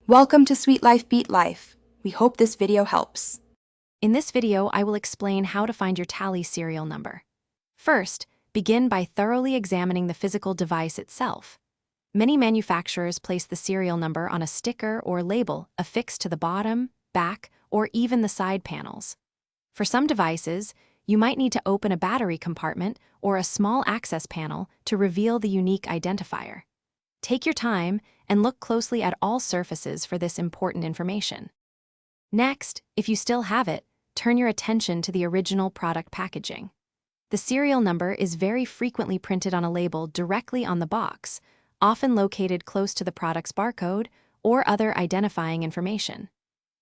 Welcome to Sweet Life Beat Life. We hope this video helps. In this video, I will explain how to find your tally serial number. First, begin by thoroughly examining the physical device itself. Many manufacturers place the serial number on a sticker or label affixed to the bottom, back, or even the side panels. For some devices, you might need to open a battery compartment or a small access panel to reveal the unique identifier. Take your time and look closely at all surfaces for this important information. Next, if you still have it, turn your attention to the original product packaging. The serial number is very frequently printed on a label directly on the box, often located close to the product's barcode or other identifying information.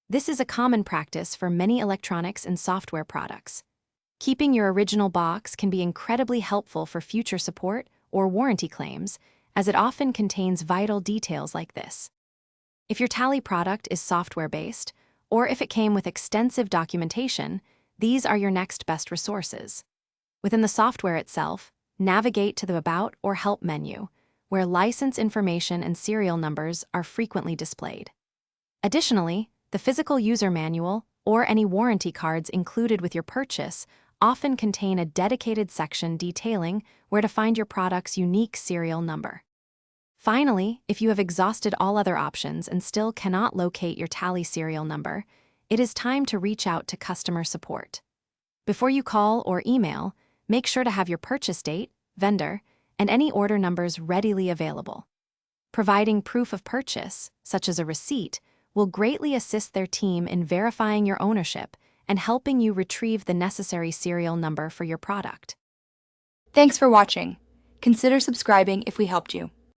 This is a common practice for many electronics and software products. Keeping your original box can be incredibly helpful for future support or warranty claims, as it often contains vital details like this. If your tally product is software-based, or if it came with extensive documentation, these are your next best resources. Within the software itself, navigate to the About or Help menu, where license information and serial numbers are frequently displayed. Additionally, the physical user manual or any warranty cards included with your purchase often contain a dedicated section detailing where to find your product's unique serial number. Finally, if you have exhausted all other options and still cannot locate your tally serial number, it is time to reach out to customer support. Before you call or email, make sure to have your purchase date, vendor, and any order numbers readily available. Providing proof of purchase, such as a receipt, will greatly assist their team in verifying your ownership and helping you retrieve the necessary serial number for your product. Thanks for watching. Consider subscribing if we helped you.